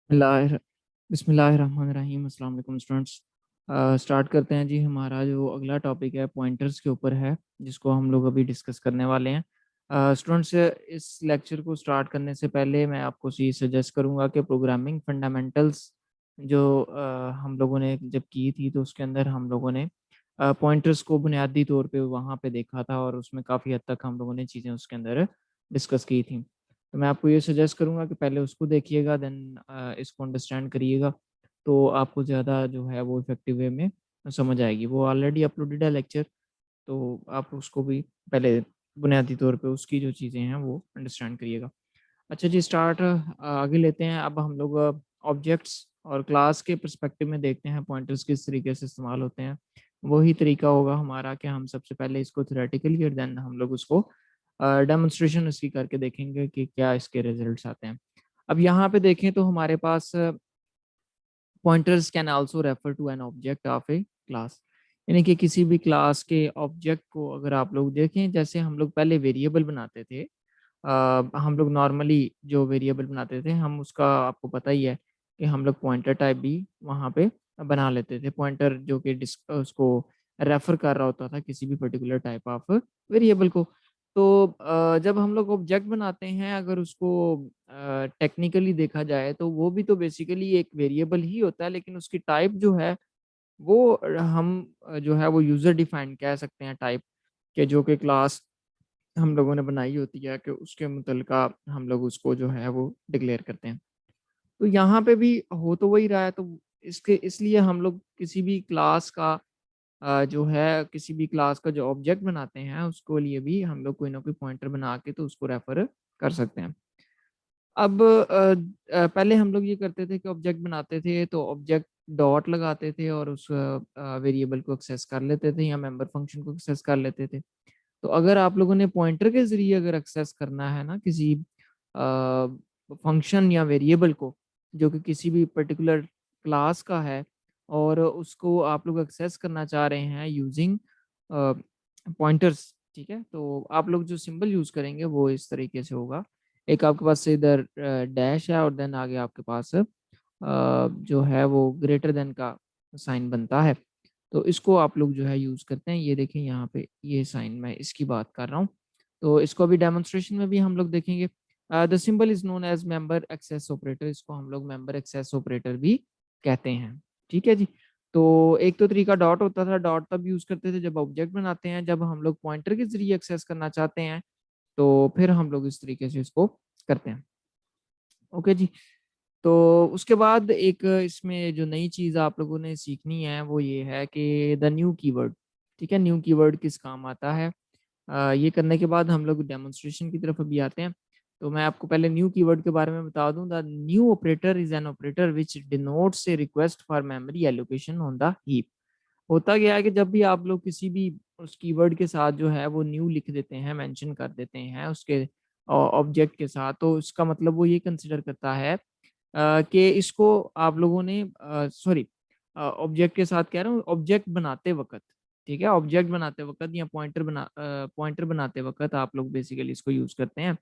बिस्मिल्लाह बिस्मिल्लाहिर्रहमानिर्रहीम। अस्सलाम वालेकुम स्टूडेंट्स। स्टार्ट करते हैं जी। हमारा जो अगला टॉपिक है पॉइंटर्स के ऊपर है, जिसको हम लोग अभी डिस्कस करने वाले हैं। स्टूडेंट्स, इस लेक्चर को स्टार्ट करने से पहले मैं आपको ये सजेस्ट करूंगा कि प्रोग्रामिंग फंडामेंटल्स जो हम लोगों ने जब की थी, तो उसके अंदर हम लोगों ने पॉइंटर्स को बुनियादी तौर पे वहाँ पे देखा था, और उसमें काफ़ी हद तक हम लोगों ने चीज़ें उसके अंदर डिस्कस की थी। तो मैं आपको ये सजेस्ट करूँगा कि पहले उसको देखिएगा, देन इसको अंडरस्टैंड करिएगा, तो आपको ज़्यादा जो है वो इफ़ेक्टिव वे में समझ आएगी। वो ऑलरेडी अपलोडेड है लेक्चर, तो आप उसको भी पहले बुनियादी तौर पे उसकी जो चीज़ें हैं वो अंडरस्टैंड करिएगा। अच्छा जी, स्टार्ट आगे लेते हैं। अब हम लोग ऑब्जेक्ट्स और क्लास के पर्सपेक्टिव में देखते हैं पॉइंटर्स किस तरीके से इस्तेमाल होते हैं। वही तरीका होगा हमारा कि हम सबसे पहले इसको थ्योरेटिकली और देन हम लोग उसको डेमोन्स्ट्रेशन इसकी करके देखेंगे कि क्या इसके रिजल्ट्स आते हैं। अब यहाँ पे देखें तो हमारे पास pointers can also refer to an object of a class, यानी कि किसी भी क्लास के ऑब्जेक्ट को अगर आप लोग देखें, जैसे हम लोग पहले वेरिएबल बनाते थे। हम लोग नॉर्मली जो वेरिएबल बनाते थे, हम उसका आपको पता ही है कि हम लोग पॉइंटर टाइप भी वहाँ पे बना लेते थे। पॉइंटर जो कि उसको रेफर कर रहा होता था किसी भी पर्टिकुलर टाइप ऑफ वेरिएबल को। तो जब हम लोग ऑब्जेक्ट बनाते हैं, अगर उसको टेक्निकली देखा जाए, तो वो भी तो बेसिकली एक वेरिएबल ही होता है, लेकिन उसकी टाइप जो है वो हम जो है वो यूज़र डिफाइंड कह सकते हैं टाइप के, जो कि क्लास हम लोगों ने बनाई होती है कि उसके मुतलका हम लोग उसको जो है वो डिक्लेयर करते हैं। तो यहाँ पे भी हो तो वही रहा है, तो इसके इसलिए हम लोग किसी भी क्लास का जो है किसी भी क्लास का जो ऑब्जेक्ट बनाते हैं, उसको लिए भी हम लोग कोई ना कोई पॉइंटर बना के तो उसको रेफर कर सकते हैं। अब पहले हम लोग ये करते थे कि ऑब्जेक्ट बनाते थे तो ऑब्जेक्ट डॉट लगाते थे और उस वेरिएबल को एक्सेस कर लेते थे, या मेंबर फंक्शन को एक्सेस कर लेते थे। तो अगर आप लोगों ने पॉइंटर के ज़रिए अगर एक्सेस करना है ना किसी फंक्शन या वेरिएबल को, जो कि किसी भी पर्टिकुलर क्लास का है, और उसको आप लोग एक्सेस करना चाह रहे हैं यूजिंग पॉइंटर्स, ठीक है? तो आप लोग जो सिंबल यूज़ करेंगे वो इस तरीके से होगा। एक आपके पास से इधर डैश है, और देन आगे आपके पास जो है वो ग्रेटर देन का साइन बनता है। तो इसको आप लोग जो है यूज़ करते हैं। ये देखें यहाँ पे ये साइन, मैं इसकी बात कर रहा हूँ। तो इसको अभी डेमोन्स्ट्रेशन में भी हम लोग देखेंगे। The symbol is known as member access operator, इसको हम लोग मेंबर एक्सेस ऑपरेटर भी कहते हैं। ठीक है जी। तो एक तो तरीका डॉट होता था, डॉट तब यूज़ करते थे जब ऑब्जेक्ट बनाते हैं। जब हम लोग पॉइंटर के ज़रिए एक्सेस करना चाहते हैं, तो फिर हम लोग इस तरीके से इसको करते हैं। ओके जी। तो उसके बाद एक इसमें जो नई चीज़ आप लोगों ने सीखनी है वो ये है कि द न्यू कीवर्ड। ठीक है, न्यू कीवर्ड किस काम आता है। ये करने के बाद हम लोग डेमोन्स्ट्रेशन की तरफ अभी आते हैं। तो मैं आपको पहले न्यू कीवर्ड के बारे में बता दूं। The new operator is an operator which denotes A request for memory allocation on the heap. होता क्या है कि जब भी आप लोग किसी भी उस कीवर्ड के साथ जो है वो न्यू लिख देते हैं, मेंशन कर देते हैं उसके ऑब्जेक्ट के साथ, तो इसका मतलब वो ये कंसिडर करता है कि इसको आप लोगों ने सॉरी, ऑब्जेक्ट के साथ कह रहा हूँ, ऑब्जेक्ट बनाते वक़्त, ठीक है? ऑब्जेक्ट बनाते वक़्त या पॉइंटर बनाते वक़्त आप लोग बेसिकली इसको यूज़ करते हैं।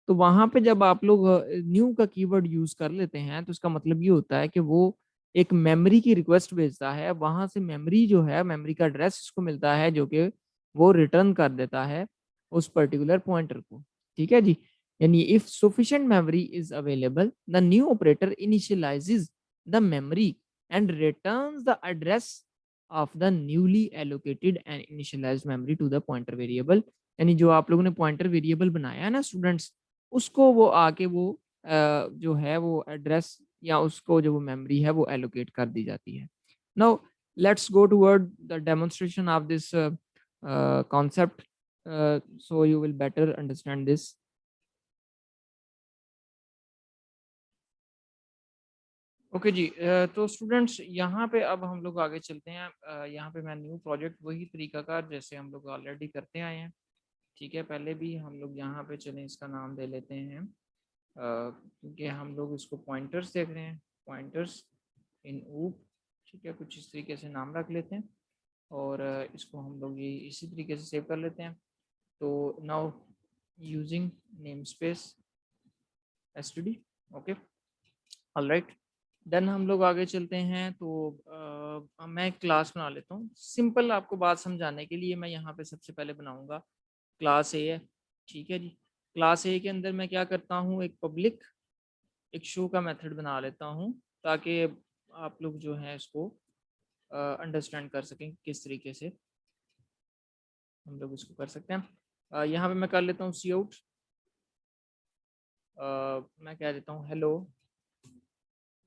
तो वहाँ पे जब आप लोग न्यू का कीवर्ड यूज़ कर लेते हैं, तो इसका मतलब ये होता है कि वो एक मेमोरी की रिक्वेस्ट भेजता है। वहाँ से मेमोरी जो है, मेमोरी का एड्रेस इसको मिलता है, जो कि वो रिटर्न कर देता है उस पर्टिकुलर पॉइंटर को। ठीक है जी? यानी if sufficient memory is available, the new operator initializes the memory and returns the address of the newly allocated and initialized memory to the pointer variable. यानी जो आप लोगों ने पॉइंटर वेरिएबल बनाया है ना स्टूडेंट्स, उसको वो आके वो जो है वो एड्रेस या उसको जो वो मेमोरी है वो एलोकेट कर दी जाती है। Now let's go toward the demonstration of this concept, so you will better understand this. Okay जी। तो स्टूडेंट्स यहाँ पे अब हम लोग आगे चलते हैं। यहाँ पे मैं न्यू प्रोजेक्ट वही तरीकाकार जैसे हम लोग ऑलरेडी करते आए हैं। ठीक है, पहले भी हम लोग यहाँ पे चलें इसका नाम दे लेते हैं, क्योंकि हम लोग इसको पॉइंटर्स देख रहे हैं, पॉइंटर्स इन ऊप। ठीक है, कुछ इस तरीके से नाम रख लेते हैं, और इसको हम लोग ये इसी तरीके से सेव कर लेते हैं। तो now using name space S T D. Okay, all right. Then हम लोग आगे चलते हैं। तो मैं क्लास बना लेता हूँ सिंपल आपको बात समझाने के लिए। मैं यहाँ पे सबसे पहले बनाऊंगा क्लास ए है, ठीक है जी। क्लास ए के अंदर मैं क्या करता हूँ, एक पब्लिक एक शो का मेथड बना लेता हूँ, ताकि आप लोग जो है इसको अंडरस्टैंड कर सकें किस तरीके से हम लोग इसको कर सकते हैं। यहाँ पे मैं कर लेता हूँ सी आउट, मैं कह देता हूँ hello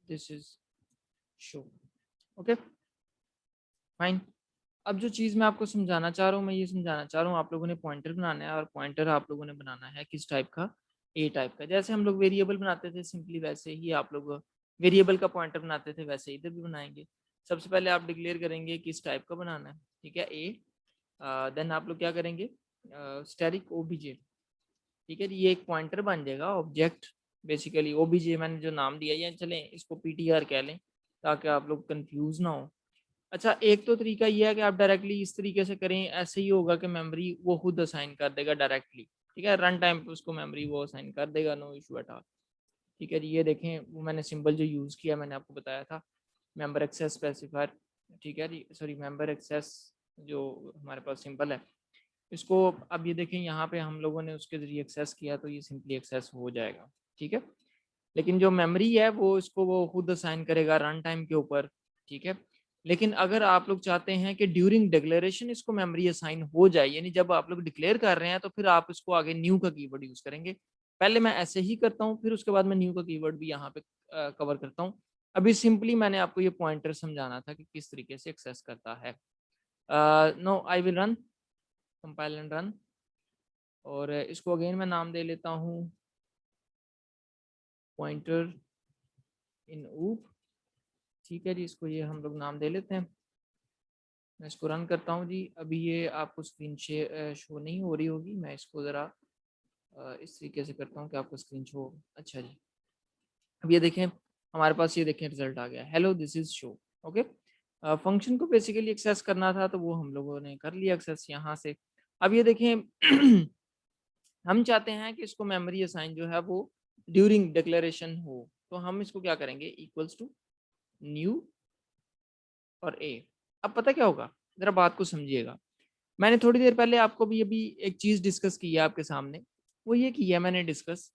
this is show. Okay fine. अब जो चीज़ मैं आपको समझाना चाह रहा हूँ, मैं ये समझाना चाह रहा हूँ, आप लोगों ने पॉइंटर बनाना है, और पॉइंटर आप लोगों ने बनाना है किस टाइप का, ए टाइप का। जैसे हम लोग वेरिएबल बनाते थे सिंपली, वैसे ही आप लोग वेरिएबल का पॉइंटर बनाते थे, वैसे इधर भी बनाएंगे। सबसे पहले आप डिक्लेयर करेंगे किस टाइप का बनाना है, ठीक है, ए। देन आप लोग क्या करेंगे, स्टैटिक ओबीजे, ठीक है जी। ये एक पॉइंटर बन जाएगा ऑब्जेक्ट, बेसिकली ओबीजे मैंने जो नाम दिया है, चलें इसको पीटीआर कह लें ताकि आप लोग कंफ्यूज ना हो। अच्छा, एक तो तरीका ये है कि आप डायरेक्टली इस तरीके से करें, ऐसे ही होगा कि मेमोरी वो खुद असाइन कर देगा डायरेक्टली, ठीक है। रन टाइम पे उसको मेमोरी वो असाइन कर देगा, नो इशू एट ऑल, ठीक है जी। ये देखें, वो मैंने सिंबल जो यूज़ किया मैंने आपको बताया था, मेंबर एक्सेस स्पेसिफायर, ठीक है जी, सॉरी मेंबर एक्सेस जो हमारे पास सिंबल है इसको। अब ये देखें यहाँ पे हम लोगों ने उसके ज़रिए एक्सेस किया, तो ये सिंपली एक्सेस हो जाएगा, ठीक है। लेकिन जो मेमोरी है वो इसको वो खुद असाइन करेगा रन टाइम के ऊपर, ठीक है। लेकिन अगर आप लोग चाहते हैं कि ड्यूरिंग डिक्लेरेशन इसको मेमोरी असाइन हो जाए, यानी जब आप लोग डिक्लेयर कर रहे हैं, तो फिर आप इसको आगे न्यू का कीवर्ड यूज़ करेंगे। पहले मैं ऐसे ही करता हूँ, फिर उसके बाद मैं न्यू का कीवर्ड भी यहाँ पे कवर करता हूँ। अभी सिंपली मैंने आपको ये पॉइंटर समझाना था कि किस तरीके से एक्सेस करता है। No I will run, compile and run, और इसको अगेन मैं नाम दे लेता हूँ पॉइंटर इन ऊप, ठीक है जी। इसको ये हम लोग नाम दे लेते हैं। मैं इसको रन करता हूँ जी। अभी ये आपको स्क्रीन शो नहीं हो रही होगी, मैं इसको ज़रा इस तरीके से करता हूँ कि आपको स्क्रीन शो। अच्छा जी, अब ये देखें हमारे पास, ये देखें रिजल्ट आ गया, hello this is show. Okay, function को बेसिकली एक्सेस करना था तो वो हम लोगों ने कर लिया एक्सेस यहाँ से। अब ये देखें हम चाहते हैं कि इसको मेमोरी असाइन जो है वो ड्यूरिंग डिक्लेरेशन हो, तो हम इसको क्या करेंगे, इक्वल्स टू न्यू और ए। अब पता क्या होगा, जरा बात को समझिएगा। मैंने थोड़ी देर पहले आपको भी अभी एक चीज़ डिस्कस की है आपके सामने, वो ये की है मैंने डिस्कस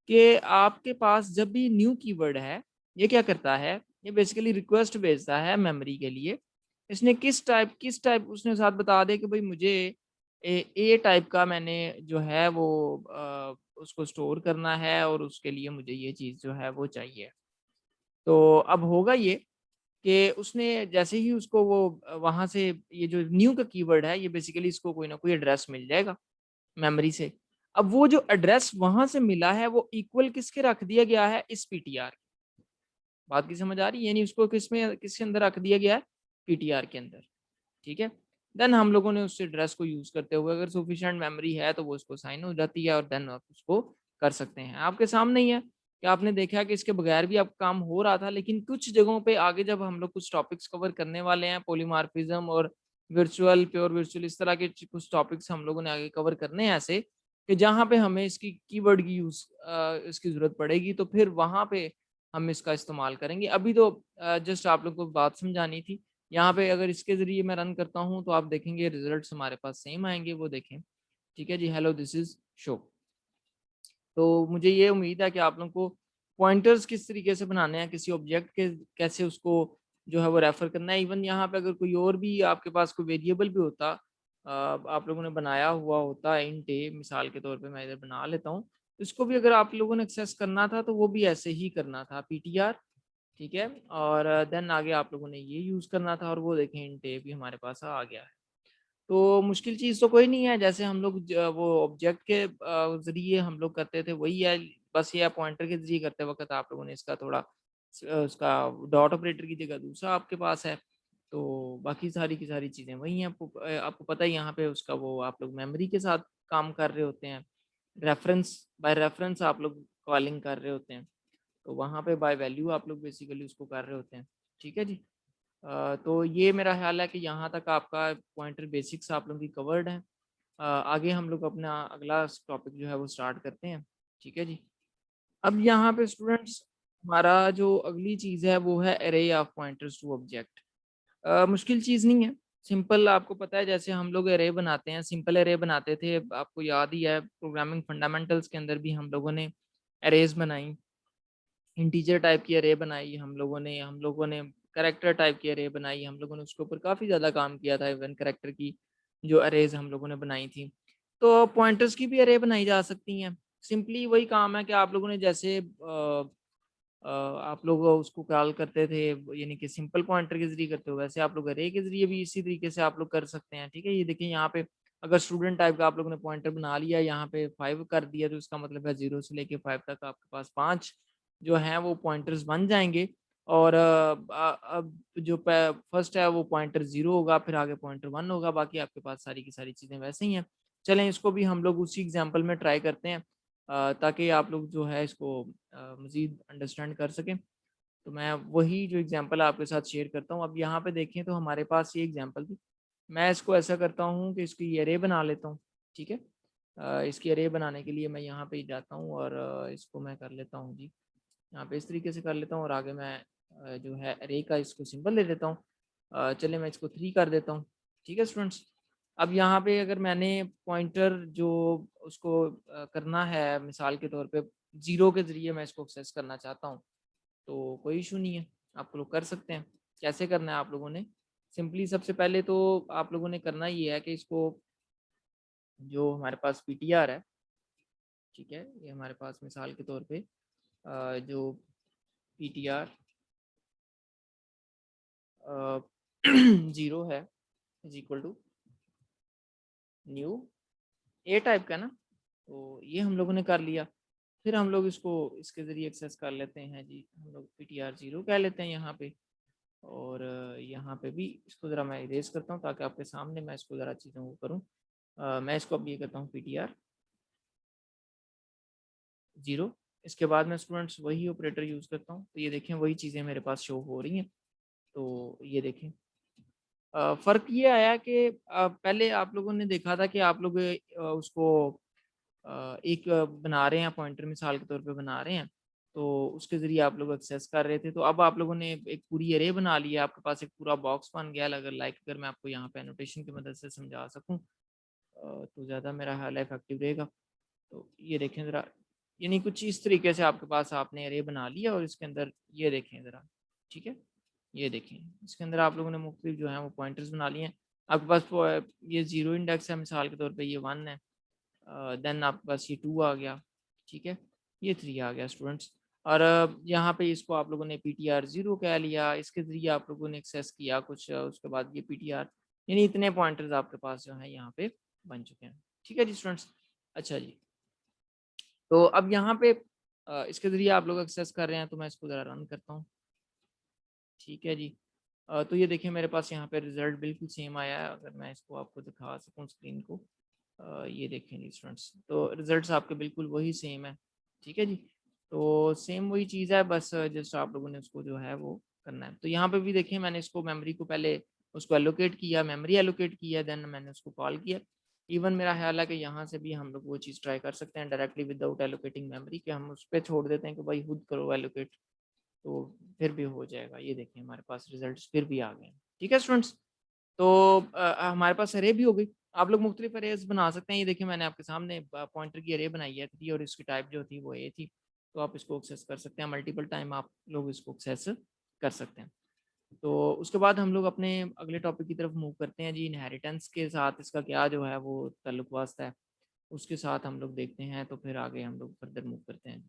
कि आपके पास जब भी न्यू कीवर्ड है, ये क्या करता है, ये बेसिकली रिक्वेस्ट भेजता है मेमोरी के लिए। इसने किस टाइप उसने साथ बता दे कि भाई मुझे ए टाइप का मैंने जो है वो उसको स्टोर करना है, और उसके लिए मुझे ये चीज़ जो है वो चाहिए। तो अब होगा ये कि उसने जैसे ही उसको वो वहाँ से ये जो न्यू का कीवर्ड है, ये बेसिकली इसको कोई ना कोई एड्रेस मिल जाएगा मेमोरी से। अब वो जो एड्रेस वहाँ से मिला है वो इक्वल किसके रख दिया गया है, इस पीटीआर। बात की समझ आ रही है, यानी उसको किसके अंदर रख दिया गया है, पीटीआर के अंदर, ठीक है। देन हम लोगों ने उस एड्रेस को यूज़ करते हुए, अगर सफिशिएंट मेमोरी है तो वो उसको साइन हो जाती है, और देन आप उसको कर सकते हैं। आपके सामने ही है कि आपने देखा कि इसके बगैर भी अब काम हो रहा था, लेकिन कुछ जगहों पे आगे जब हम लोग कुछ टॉपिक्स कवर करने वाले हैं, पॉलीमॉर्फिज्म और वर्चुअल, प्योर वर्चुअल, इस तरह के कुछ टॉपिक्स हम लोगों ने आगे कवर करने हैं ऐसे, कि जहाँ पे हमें इसकी कीवर्ड की इसकी ज़रूरत पड़ेगी, तो फिर वहाँ पे हम इसका इस्तेमाल करेंगे। अभी तो जस्ट आप लोग को बात समझानी थी। यहाँ पे अगर इसके ज़रिए मैं रन करता हूँ तो आप देखेंगे रिजल्ट्स हमारे पास सेम आएँगे, वो देखें, ठीक है जी, हेलो दिस इज़ शो। तो मुझे ये उम्मीद है कि आप लोगों को पॉइंटर्स किस तरीके से बनाने हैं, किसी ऑब्जेक्ट के कैसे उसको जो है वो रेफ़र करना है। इवन यहाँ पे अगर कोई और भी आपके पास कोई वेरिएबल भी होता, आप लोगों ने बनाया हुआ होता इंट ए, मिसाल के तौर पे मैं इधर बना लेता हूँ, इसको भी अगर आप लोगों ने एक्सेस करना था तो वो भी ऐसे ही करना था, पीटीआर, ठीक है। और देन आगे आप लोगों ने ये यूज़ करना था, और वो देखें इंट ए भी हमारे पास आ गया है। तो मुश्किल चीज़ तो कोई नहीं है, जैसे हम लोग वो ऑब्जेक्ट के ज़रिए हम लोग करते थे वही है। बस ये पॉइंटर के ज़रिए करते वक्त आप लोगों ने इसका थोड़ा उसका डॉट ऑपरेटर की जगह दूसरा आपके पास है। तो बाकी सारी की सारी चीज़ें वही हैं। आपको पता है यहाँ पे उसका वो आप लोग मेमोरी के साथ काम कर रहे होते हैं, रेफरेंस बाय रेफरेंस आप लोग कॉलिंग कर रहे होते हैं, तो वहाँ पे बाय वैल्यू आप लोग बेसिकली उसको कर रहे होते हैं, ठीक है जी। तो ये मेरा ख्याल है कि यहाँ तक आपका पॉइंटर बेसिक्स आप लोगों की कवर्ड है। आगे हम लोग अपना अगला टॉपिक जो है वो स्टार्ट करते हैं, ठीक है जी। अब यहाँ पे स्टूडेंट्स हमारा जो अगली चीज़ है वो है अरे ऑफ पॉइंटर्स टू ऑब्जेक्ट। मुश्किल चीज़ नहीं है, सिंपल आपको पता है जैसे हम लोग अरे बनाते हैं, सिंपल अरे बनाते थे, आपको याद ही है प्रोग्रामिंग फंडामेंटल्स के अंदर भी हम लोगों ने अरेज बनाई, इंटीजर टाइप की अरे बनाई हम लोगों ने कैरेक्टर टाइप की अरे बनाई, हम लोगों ने उसके ऊपर काफ़ी ज़्यादा काम किया था, इवन कैरेक्टर की जो अरेज हम लोगों ने बनाई थी। तो पॉइंटर्स की भी अरे बनाई जा सकती हैं, सिंपली वही काम है कि आप लोगों ने जैसे आप लोग उसको कॉल करते थे यानी कि सिंपल पॉइंटर के ज़रिए करते हो, वैसे आप लोग अरे के ज़रिए भी इसी तरीके से आप लोग कर सकते हैं, ठीक है? ये देखिए यहाँ पे अगर स्टूडेंट टाइप का आप लोगों ने पॉइंटर बना लिया, यहाँ पे 5 कर दिया, तो इसका मतलब है 0 से लेके 5 तक आपके पास 5 जो हैं वो पॉइंटर्स बन जाएँगे। और अब जो प फर्स्ट है वो पॉइंटर 0 होगा, फिर आगे पॉइंटर 1 होगा, बाकी आपके पास सारी की सारी चीज़ें वैसे ही हैं। चलें इसको भी हम लोग उसी एग्ज़ाम्पल में ट्राई करते हैं, ताकि आप लोग जो है इसको मज़ीद अंडरस्टैंड कर सकें। तो मैं वही जो एग्ज़ाम्पल आपके साथ शेयर करता हूँ। अब यहाँ पे देखें तो हमारे पास ये एग्ज़ाम्पल थी। मैं इसको ऐसा करता हूँ कि इसकी अरे बना लेता हूँ, ठीक है? इसकी अरे बनाने के लिए मैं यहाँ पे जाता हूँ और इसको मैं कर लेता हूँ जी, यहाँ पे इस तरीके से कर लेता हूँ और आगे मैं जो है अरे का इसको सिंबल दे देता हूँ। चलिए मैं इसको 3 कर देता हूँ, ठीक है स्टूडेंट्स? अब यहाँ पे अगर मैंने पॉइंटर जो उसको करना है मिसाल के तौर पे 0 के ज़रिए मैं इसको एक्सेस करना चाहता हूँ, तो कोई इश्यू नहीं है, आप लोग कर सकते हैं। कैसे करना है आप लोगों ने? सिंपली सबसे पहले तो आप लोगों ने करना ये है कि इसको जो हमारे पास पीटीआर है, ठीक है? ये हमारे पास मिसाल के तौर पे जो पीटीआर 0 है is equal to new A type का ना, तो ये हम लोगों ने कर लिया। फिर हम लोग इसको इसके ज़रिए एक्सेस कर लेते हैं जी, हम लोग पीटीआर 0 कह लेते हैं यहाँ पे। और यहाँ पे भी इसको ज़रा मैं इरेज़ करता हूँ ताकि आपके सामने मैं इसको ज़रा चीज़ों को करूँ। मैं इसको अब ये करता हूँ पीटीआर 0, इसके बाद मैं स्टूडेंट्स वही ऑपरेटर यूज़ करता हूँ। तो ये देखें वही चीज़ें मेरे पास शो हो रही हैं। तो ये देखें फ़र्क ये आया कि पहले आप लोगों ने देखा था कि आप लोग उसको एक बना रहे हैं पॉइंटर मिसाल के तौर पे बना रहे हैं, तो उसके ज़रिए आप लोग एक्सेस कर रहे थे। तो अब आप लोगों ने एक पूरी अरे बना ली है, आपके पास एक पूरा बॉक्स बन गया है। अगर मैं आपको यहाँ पे एनोटेशन की मदद से समझा सकूँ तो ज़्यादा मेरा ख्याल है इफ़ेक्टिव रहेगा। तो ये देखें ज़रा, यानी कुछ इस तरीके से आपके पास आपने अरे बना लिया और इसके अंदर ये देखें ज़रा, ठीक है? ये देखें, इसके अंदर आप लोगों ने मुख्तलिफ जो हैं वो पॉइंटर्स बना लिए हैं। आपके पास ये 0 इंडेक्स है, मिसाल के तौर पे ये 1 है। देन आपके पास ये 2 आ गया, ठीक है? ये 3 आ गया स्टूडेंट्स। और यहाँ पे इसको आप लोगों ने पीटीआर 0 कह लिया, इसके ज़रिए आप लोगों ने एक्सेस किया कुछ, उसके बाद ये पीटीआर, यानी इतने पॉइंटर्स आपके पास जो हैं यहाँ पे बन चुके हैं। ठीक है जी स्टूडेंट्स? अच्छा जी, तो अब यहाँ पे इसके ज़रिए आप लोग एक्सेस कर रहे हैं, तो मैं इसको ज़रा रन करता हूँ। ठीक है जी। तो ये देखिए मेरे पास यहाँ पे रिज़ल्ट बिल्कुल सेम आया है, अगर मैं इसको आपको दिखा सकूँ स्क्रीन को। ये देखें जी स्टूडेंट्स, तो रिज़ल्ट्स आपके बिल्कुल वही सेम है, ठीक है जी। तो सेम वही चीज़ है, बस जस्ट आप लोगों ने उसको जो है वो करना है। तो यहाँ पे भी देखिए मैंने इसको मेमोरी को पहले उसको एलोकेट किया, मेमोरी एलोकेट किया, देन मैंने उसको कॉल किया। इवन मेरा ख़्याल है कि यहाँ से भी हम लोग वो चीज़ ट्राई कर सकते हैं डायरेक्टली विदाउट एलोकेटिंग मेमोरी, कि हम उस पे छोड़ देते हैं कि भाई खुद करो एलोकेट, तो फिर भी हो जाएगा। ये देखिए हमारे पास रिजल्ट्स फिर भी आ गए हैं। ठीक है स्टूडेंट्स? तो हमारे पास अरे भी हो गई। आप लोग मुख्तलिफ अरेज़ बना सकते हैं। ये देखिए मैंने आपके सामने पॉइंटर की अरे बनाई है 3 और इसकी टाइप जो थी वो ए थी। तो आप इसको एक्सेस कर सकते हैं, मल्टीपल टाइम आप लोग इसको एक्सेस कर सकते हैं। तो उसके बाद हम लोग अपने अगले टॉपिक की तरफ मूव करते हैं जी। इनहेरिटेंस के साथ इसका क्या जो है वो ताल्लुक वास्ता है, उसके साथ हम लोग देखते हैं, तो फिर आगे हम लोग फर्दर मूव करते हैं।